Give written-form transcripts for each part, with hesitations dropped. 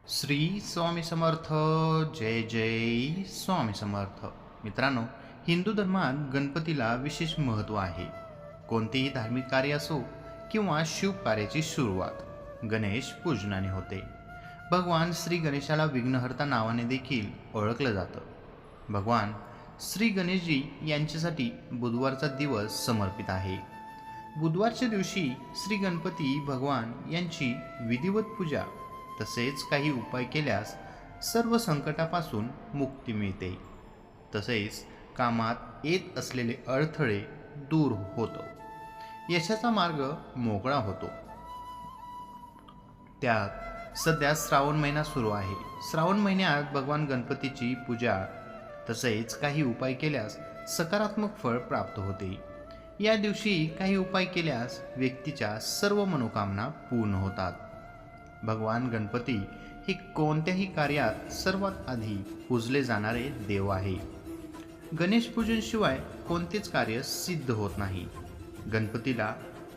श्री स्वामी समर्थ. जय जय स्वामी समर्थ. मित्रांनो, हिंदू धर्मात गणपतीला विशेष महत्त्व आहे. कोणतेही धार्मिक कार्य असो किंवा शुभ कार्याची सुरुवात गणेश पूजनाने होते. भगवान श्री गणेशाला विघ्नहर्ता नावाने देखील ओळखलं जातं. भगवान श्री गणेशजी यांच्यासाठी बुधवारचा दिवस समर्पित आहे. बुधवारच्या दिवशी श्री गणपती भगवान यांची विधिवत पूजा तसेच काही उपाय केल्यास सर्व संकटापासून मुक्ती मिळते. तसेच कामात येत असलेले अडथळे दूर होतो, यशाचा मार्ग मोकळा होतो. त्यात सध्या श्रावण महिना सुरू आहे. श्रावण महिन्यात भगवान गणपतीची पूजा तसेच काही उपाय केल्यास सकारात्मक फळ प्राप्त होते. या दिवशी काही उपाय केल्यास व्यक्तीच्या सर्व मनोकामना पूर्ण होतात. भगवान गणपती हे कोणत्याही कार्यात सर्वात आधी पूजले जाणारे देव आहे. गणेश पूजनशिवाय कोणतेच कार्य सिद्ध होत नाही. गणपतीला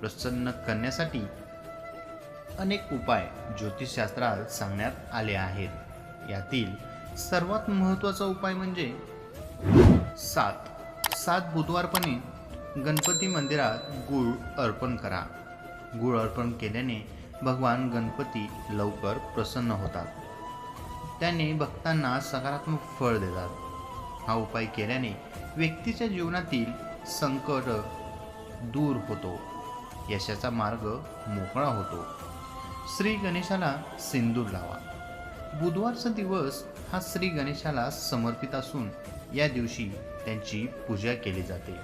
प्रसन्न करण्यासाठी अनेक उपाय ज्योतिषशास्त्रात सांगण्यात आले आहेत. यातील सर्वात महत्त्वाचा उपाय म्हणजे सात बुधवारपणे गणपती मंदिरात गूळ अर्पण करा. गूळ अर्पण केल्याने भगवान गणपती लवकर प्रसन्न होतात. त्याने भक्तांना सकारात्मक फळ देतात. हा उपाय केल्याने व्यक्तीच्या जीवनातील संकट दूर होतो, यशाचा मार्ग मोकळा होतो. श्री गणेशाला सिंदूर लावा. बुधवारचा दिवस हा श्री गणेशाला समर्पित असून या दिवशी त्यांची पूजा केली जाते.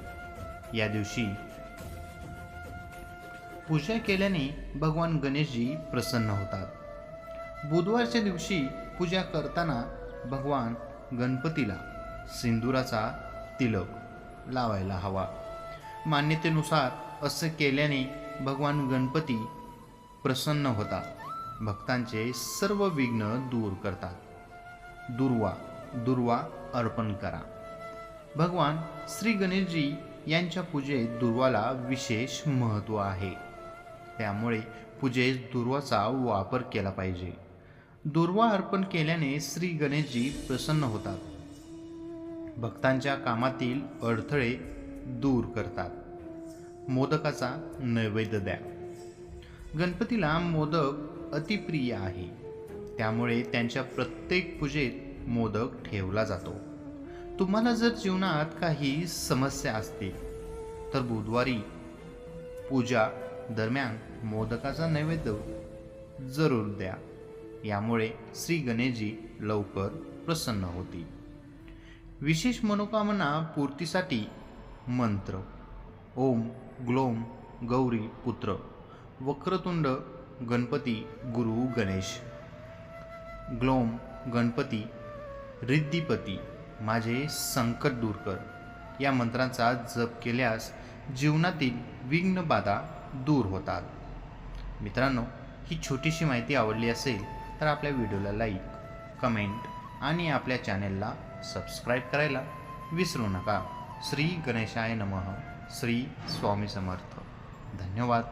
या दिवशी पूजा केल्याने भगवान गणेशजी प्रसन्न होतात. बुधवारच्या दिवशी पूजा करताना भगवान गणपतीला सिंदुराचा तिलक लावायला हवा. मान्यतेनुसार असं केल्याने भगवान गणपती प्रसन्न होतात, भक्तांचे सर्व विघ्न दूर करतात. दुर्वा अर्पण करा. भगवान श्री गणेशजी यांच्या पूजेत दुर्वाला विशेष महत्त्व आहे. त्यामुळे पूजेत दुर्वाचा वापर केला पाहिजे. दुर्वा अर्पण केल्याने श्री गणेशजी प्रसन्न होतात, भक्तांच्या कामातील अडथळे दूर करतात. मोदकाचा नैवेद्य द्या. गणपतीला मोदक अतिप्रिय आहे, त्यामुळे त्यांच्या प्रत्येक पूजेत मोदक ठेवला जातो. तुम्हाला जर जीवनात काही समस्या असतील तर बुधवारी पूजा दरम्यान मोदकाचा नैवेद्य जरूर द्या. यामुळे श्री गणेशजी लवकर प्रसन्न होतील. विशेष मनोकामना पूर्तीसाठी मंत्र: ओम ग्लोम गौरी पुत्र वक्रतुंड गणपती गुरु गणेश. ग्लोम गणपती रिद्धिपती माझे संकट दूर कर. या मंत्रांचा जप केल्यास जीवनातील विघ्न बाधा दूर होतात. मित्रांनो, ही छोटीशी माहिती आवडली असेल तर आपल्या व्हिडिओला लाईक, कमेंट आणि आपल्या चॅनेलला सबस्क्राईब करायला विसरू नका. श्री गणेशाय नमः. श्री स्वामी समर्थ. धन्यवाद.